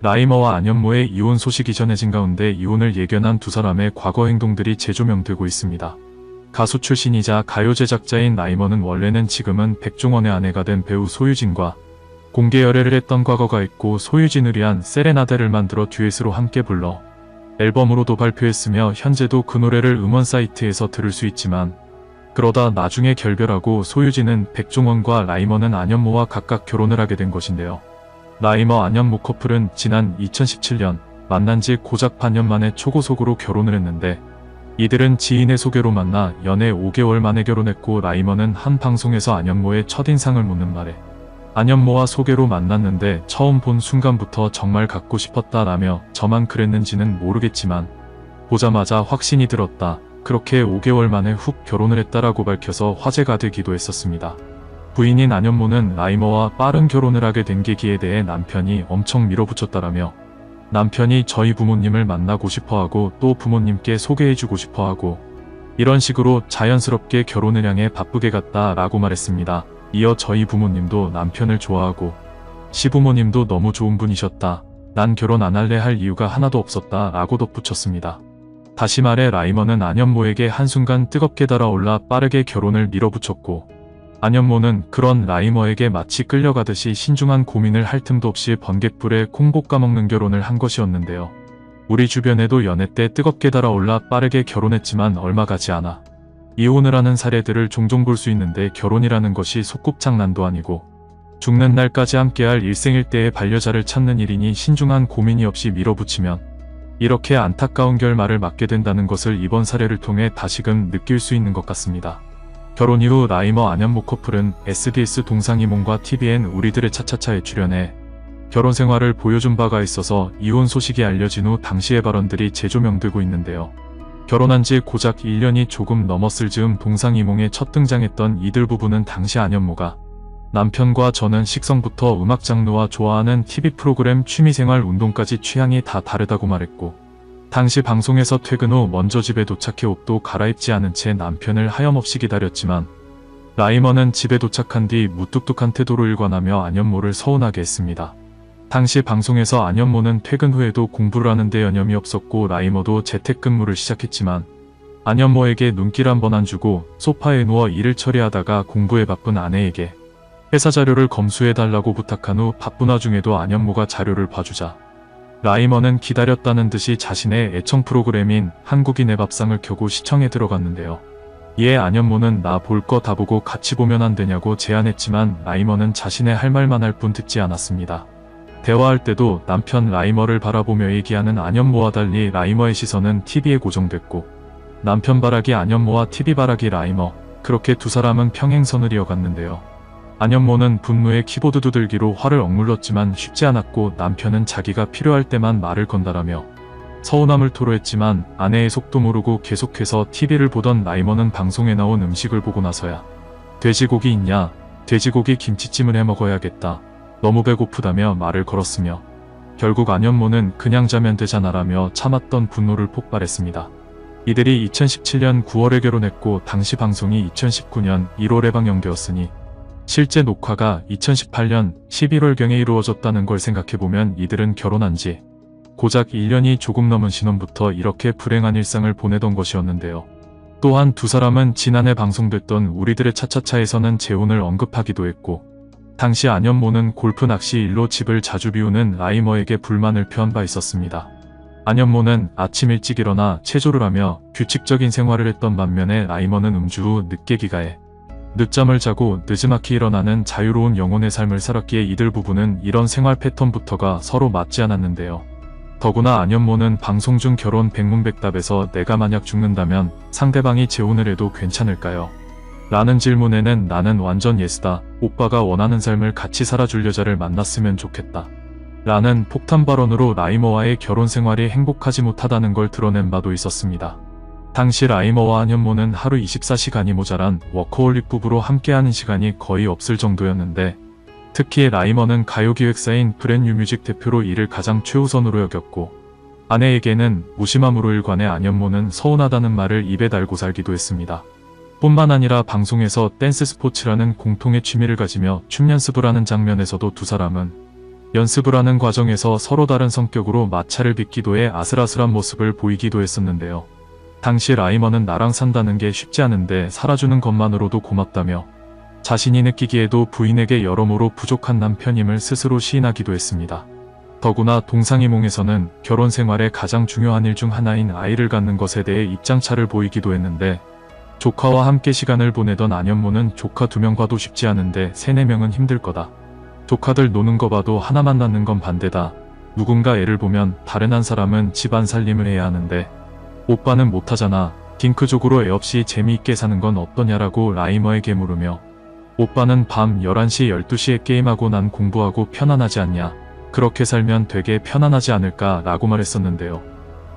라이머와 안현모의 이혼 소식이 전해진 가운데 이혼을 예견한 두 사람의 과거 행동들이 재조명되고 있습니다. 가수 출신이자 가요 제작자인 라이머는 원래는 지금은 백종원의 아내가 된 배우 소유진과 공개 열애를 했던 과거가 있고, 소유진을 위한 세레나데를 만들어 듀엣으로 함께 불러 앨범으로도 발표했으며 현재도 그 노래를 음원 사이트에서 들을 수 있지만, 그러다 나중에 결별하고 소유진은 백종원과 라이머는 안현모와 각각 결혼을 하게 된 것인데요. 라이머 안현모 커플은 지난 2017년 만난 지 고작 반년 만에 초고속으로 결혼을 했는데, 이들은 지인의 소개로 만나 연애 5개월 만에 결혼했고, 라이머는 한 방송에서 안현모의 첫인상을 묻는 말에 안현모와 소개로 만났는데 처음 본 순간부터 정말 갖고 싶었다라며, 저만 그랬는지는 모르겠지만 보자마자 확신이 들었다, 그렇게 5개월 만에 훅 결혼을 했다라고 밝혀서 화제가 되기도 했었습니다. 부인인 안현모는 라이머와 빠른 결혼을 하게 된 계기에 대해 남편이 엄청 밀어붙였다라며, 남편이 저희 부모님을 만나고 싶어하고 또 부모님께 소개해주고 싶어하고 이런 식으로 자연스럽게 결혼을 향해 바쁘게 갔다라고 말했습니다. 이어 저희 부모님도 남편을 좋아하고 시부모님도 너무 좋은 분이셨다, 난 결혼 안 할래 할 이유가 하나도 없었다 라고 덧붙였습니다. 다시 말해 라이머는 안현모에게 한순간 뜨겁게 달아올라 빠르게 결혼을 밀어붙였고, 안현모는 그런 라이머에게 마치 끌려가듯이 신중한 고민을 할 틈도 없이 번갯불에 콩 볶아먹는 결혼을 한 것이었는데요. 우리 주변에도 연애 때 뜨겁게 달아올라 빠르게 결혼했지만 얼마 가지 않아 이혼을 하는 사례들을 종종 볼 수 있는데, 결혼이라는 것이 소꿉장난도 아니고 죽는 날까지 함께할 일생일대의 반려자를 찾는 일이니 신중한 고민이 없이 밀어붙이면 이렇게 안타까운 결말을 맞게 된다는 것을 이번 사례를 통해 다시금 느낄 수 있는 것 같습니다. 결혼 이후 라이머 안현모 커플은 SBS 동상이몽과 TVN 우리들의 차차차에 출연해 결혼 생활을 보여준 바가 있어서 이혼 소식이 알려진 후 당시의 발언들이 재조명되고 있는데요. 결혼한 지 고작 1년이 조금 넘었을 즈음 동상이몽에 첫 등장했던 이들 부부는 당시 안현모가 남편과 저는 식성부터 음악 장르와 좋아하는 TV 프로그램, 취미생활, 운동까지 취향이 다 다르다고 말했고, 당시 방송에서 퇴근 후 먼저 집에 도착해 옷도 갈아입지 않은 채 남편을 하염없이 기다렸지만, 라이머는 집에 도착한 뒤 무뚝뚝한 태도로 일관하며 안현모를 서운하게 했습니다. 당시 방송에서 안현모는 퇴근 후에도 공부를 하는데 여념이 없었고, 라이머도 재택근무를 시작했지만 안현모에게 눈길 한 번 안 주고 소파에 누워 일을 처리하다가 공부에 바쁜 아내에게 회사 자료를 검수해달라고 부탁한 후 바쁜 와중에도 안현모가 자료를 봐주자 라이머는 기다렸다는 듯이 자신의 애청 프로그램인 한국인의 밥상을 켜고 시청에 들어갔는데요. 이에 안현모는 나 볼 거 다 보고 같이 보면 안 되냐고 제안했지만 라이머는 자신의 할 말만 할 뿐 듣지 않았습니다. 대화할 때도 남편 라이머를 바라보며 얘기하는 안현모와 달리 라이머의 시선은 TV에 고정됐고, 남편 바라기 안현모와 TV 바라기 라이머, 그렇게 두 사람은 평행선을 이어갔는데요. 안현모는 분노에 키보드 두들기로 화를 억눌렀지만 쉽지 않았고, 남편은 자기가 필요할 때만 말을 건다라며 서운함을 토로했지만 아내의 속도 모르고 계속해서 TV를 보던 라이머는 방송에 나온 음식을 보고 나서야 돼지고기 있냐? 돼지고기 김치찜을 해먹어야겠다. 너무 배고프다며 말을 걸었으며, 결국 안현모는 그냥 자면 되잖아라며 참았던 분노를 폭발했습니다. 이들이 2017년 9월에 결혼했고 당시 방송이 2019년 1월에 방영되었으니 실제 녹화가 2018년 11월경에 이루어졌다는 걸 생각해보면 이들은 결혼한 지 고작 1년이 조금 넘은 신혼부터 이렇게 불행한 일상을 보내던 것이었는데요. 또한 두 사람은 지난해 방송됐던 우리들의 차차차에서는 재혼을 언급하기도 했고, 당시 안현모는 골프 낚시 일로 집을 자주 비우는 라이머에게 불만을 표한 바 있었습니다. 안현모는 아침 일찍 일어나 체조를 하며 규칙적인 생활을 했던 반면에 라이머는 음주 후 늦게 귀가해 늦잠을 자고 느지막이 일어나는 자유로운 영혼의 삶을 살았기에 이들 부부는 이런 생활 패턴부터가 서로 맞지 않았는데요. 더구나 안현모는 방송 중 결혼 백문백답에서 내가 만약 죽는다면 상대방이 재혼을 해도 괜찮을까요? 라는 질문에는 나는 완전 예스다. 오빠가 원하는 삶을 같이 살아줄 여자를 만났으면 좋겠다. 라는 폭탄 발언으로 라이머와의 결혼 생활이 행복하지 못하다는 걸 드러낸 바도 있었습니다. 당시 라이머와 안현모는 하루 24시간이 모자란 워커홀릭 부부로 함께하는 시간이 거의 없을 정도였는데, 특히 라이머는 가요기획사인 브랜뉴뮤직 대표로 이를 가장 최우선으로 여겼고, 아내에게는 무심함으로 일관해 안현모는 서운하다는 말을 입에 달고 살기도 했습니다. 뿐만 아니라 방송에서 댄스 스포츠라는 공통의 취미를 가지며 춤 연습을 하는 장면에서도 두 사람은 연습을 하는 과정에서 서로 다른 성격으로 마찰을 빚기도 해 아슬아슬한 모습을 보이기도 했었는데요. 당시 라이먼은 나랑 산다는 게 쉽지 않은데 살아주는 것만으로도 고맙다며 자신이 느끼기에도 부인에게 여러모로 부족한 남편임을 스스로 시인하기도 했습니다. 더구나 동상이몽에서는 결혼 생활의 가장 중요한 일 중 하나인 아이를 갖는 것에 대해 입장차를 보이기도 했는데 조카와 함께 시간을 보내던 안현모는 조카 2명 봐도 쉽지 않은데 3, 4명은 힘들 거다. 조카들 노는 거 봐도 하나만 낳는 건 반대다. 누군가 애를 보면 다른 한 사람은 집안 살림을 해야 하는데 오빠는 못하잖아. 딩크족으로 애 없이 재미있게 사는 건 어떠냐라고 라이머에게 물으며 오빠는 밤 11시 12시에 게임하고 난 공부하고 편안하지 않냐. 그렇게 살면 되게 편안하지 않을까 라고 말했었는데요.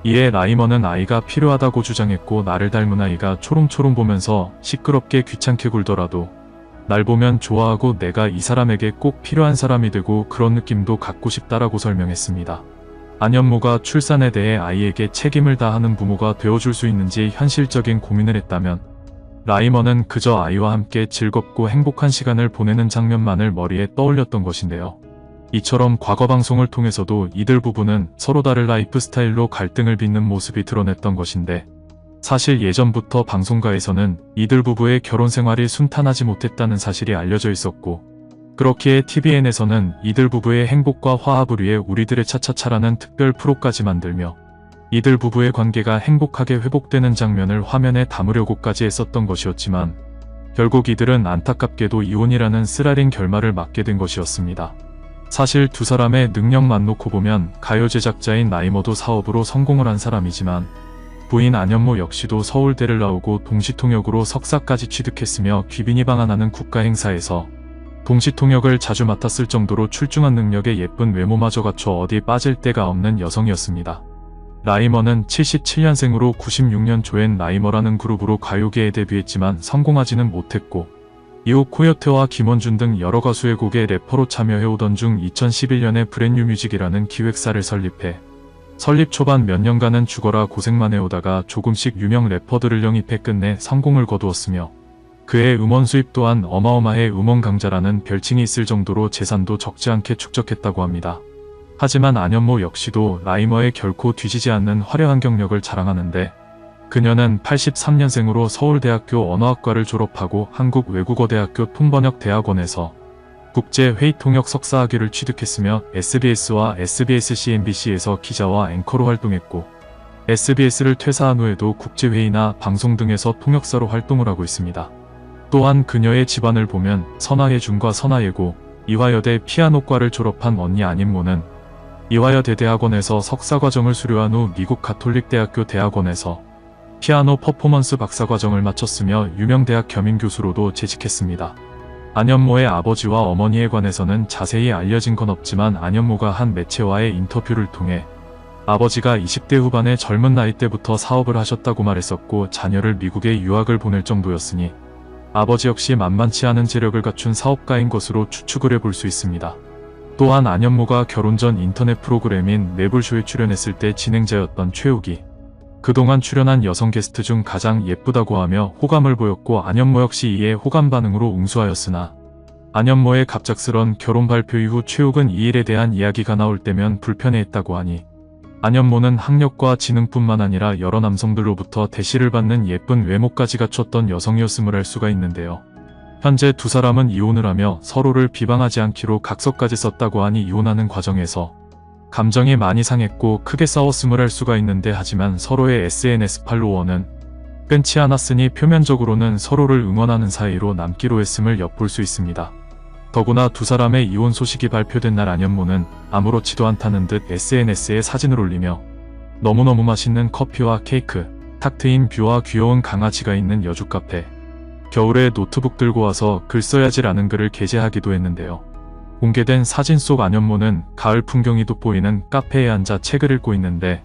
이에 라이머는 아이가 필요하다고 주장했고 나를 닮은 아이가 초롱초롱 보면서 시끄럽게 귀찮게 굴더라도 날 보면 좋아하고 내가 이 사람에게 꼭 필요한 사람이 되고 그런 느낌도 갖고 싶다라고 설명했습니다. 안현모가 출산에 대해 아이에게 책임을 다하는 부모가 되어줄 수 있는지 현실적인 고민을 했다면 라이머는 그저 아이와 함께 즐겁고 행복한 시간을 보내는 장면만을 머리에 떠올렸던 것인데요. 이처럼 과거 방송을 통해서도 이들 부부는 서로 다른 라이프 스타일로 갈등을 빚는 모습이 드러냈던 것인데 사실 예전부터 방송가에서는 이들 부부의 결혼 생활이 순탄하지 못했다는 사실이 알려져 있었고 그렇기에 TVN에서는 이들 부부의 행복과 화합을 위해 우리들의 차차차라는 특별 프로까지 만들며 이들 부부의 관계가 행복하게 회복되는 장면을 화면에 담으려고까지 했었던 것이었지만 결국 이들은 안타깝게도 이혼이라는 쓰라린 결말을 맞게 된 것이었습니다. 사실 두 사람의 능력만 놓고 보면 가요 제작자인 라이머도 사업으로 성공을 한 사람이지만 부인 안현모 역시도 서울대를 나오고 동시통역으로 석사까지 취득했으며 귀빈이 방한하는 국가행사에서 동시통역을 자주 맡았을 정도로 출중한 능력에 예쁜 외모마저 갖춰 어디 빠질 데가 없는 여성이었습니다. 라이머는 77년생으로 96년 조앤 라이머라는 그룹으로 가요계에 데뷔했지만 성공하지는 못했고 이후 코요테와 김원준 등 여러 가수의 곡에 래퍼로 참여해오던 중 2011년에 브랜뉴 뮤직이라는 기획사를 설립해 설립 초반 몇 년간은 죽어라 고생만 해오다가 조금씩 유명 래퍼들을 영입해 끝내 성공을 거두었으며 그의 음원 수입 또한 어마어마해 음원 강자라는 별칭이 있을 정도로 재산도 적지 않게 축적했다고 합니다. 하지만 안현모 역시도 라이머에 결코 뒤지지 않는 화려한 경력을 자랑하는데 그녀는 83년생으로 서울대학교 언어학과를 졸업하고 한국외국어대학교 통번역대학원에서 국제회의통역 석사학위를 취득했으며 SBS와 SBS-CNBC에서 기자와 앵커로 활동했고 SBS를 퇴사한 후에도 국제회의나 방송 등에서 통역사로 활동을 하고 있습니다. 또한 그녀의 집안을 보면 선화예중과 선화예고, 이화여대 피아노과를 졸업한 언니 안인모는 이화여대 대학원에서 석사과정을 수료한 후 미국 가톨릭대학교 대학원에서 피아노 퍼포먼스 박사과정을 마쳤으며 유명 대학 겸임교수로도 재직했습니다. 안현모의 아버지와 어머니에 관해서는 자세히 알려진 건 없지만 안현모가 한 매체와의 인터뷰를 통해 아버지가 20대 후반의 젊은 나이 때부터 사업을 하셨다고 말했었고 자녀를 미국에 유학을 보낼 정도였으니 아버지 역시 만만치 않은 재력을 갖춘 사업가인 것으로 추측을 해볼 수 있습니다. 또한 안현모가 결혼 전 인터넷 프로그램인 매불쇼에 출연했을 때 진행자였던 최욱이 그동안 출연한 여성 게스트 중 가장 예쁘다고 하며 호감을 보였고 안현모 역시 이에 호감 반응으로 응수하였으나 안현모의 갑작스런 결혼 발표 이후 최욱은 이 일에 대한 이야기가 나올 때면 불편해했다고 하니 안현모는 학력과 지능뿐만 아니라 여러 남성들로부터 대시를 받는 예쁜 외모까지 갖췄던 여성이었음을 알 수가 있는데요. 현재 두 사람은 이혼을 하며 서로를 비방하지 않기로 각서까지 썼다고 하니 이혼하는 과정에서 감정이 많이 상했고 크게 싸웠음을 알 수가 있는데 하지만 서로의 SNS 팔로워는 끊지 않았으니 표면적으로는 서로를 응원하는 사이로 남기로 했음을 엿볼 수 있습니다. 더구나 두 사람의 이혼 소식이 발표된 날 안현모는 아무렇지도 않다는 듯 SNS에 사진을 올리며 너무너무 맛있는 커피와 케이크, 탁 트인 뷰와 귀여운 강아지가 있는 여주 카페, 겨울에 노트북 들고 와서 글 써야지라는 글을 게재하기도 했는데요. 공개된 사진 속 안현모는 가을 풍경이 돋보이는 카페에 앉아 책을 읽고 있는데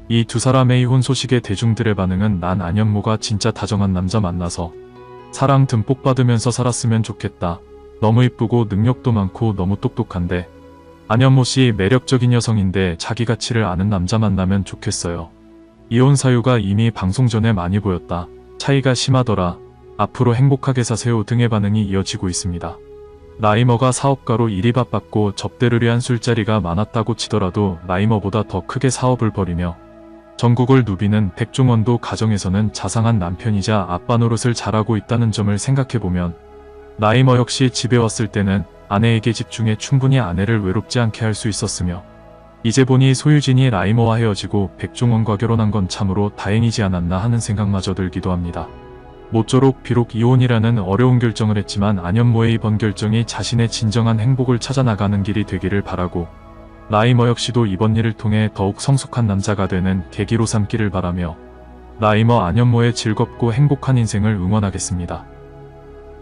이 두 사람의 이혼 소식에 대중들의 반응은 난 안현모가 진짜 다정한 남자 만나서 사랑 듬뿍 받으면서 살았으면 좋겠다. 너무 이쁘고 능력도 많고 너무 똑똑한데 안현모 씨 매력적인 여성인데 자기 가치를 아는 남자 만나면 좋겠어요. 이혼 사유가 이미 방송 전에 많이 보였다. 차이가 심하더라. 앞으로 행복하게 사세요 등의 반응이 이어지고 있습니다. 라이머가 사업가로 일이 바빴고 접대를 위한 술자리가 많았다고 치더라도 라이머보다 더 크게 사업을 벌이며 전국을 누비는 백종원도 가정에서는 자상한 남편이자 아빠 노릇을 잘하고 있다는 점을 생각해보면 라이머 역시 집에 왔을 때는 아내에게 집중해 충분히 아내를 외롭지 않게 할 수 있었으며 이제 보니 소유진이 라이머와 헤어지고 백종원과 결혼한 건 참으로 다행이지 않았나 하는 생각마저 들기도 합니다. 모쪼록 비록 이혼이라는 어려운 결정을 했지만 안현모의 이번 결정이 자신의 진정한 행복을 찾아 나가는 길이 되기를 바라고 라이머 역시도 이번 일을 통해 더욱 성숙한 남자가 되는 계기로 삼기를 바라며 라이머 안현모의 즐겁고 행복한 인생을 응원하겠습니다.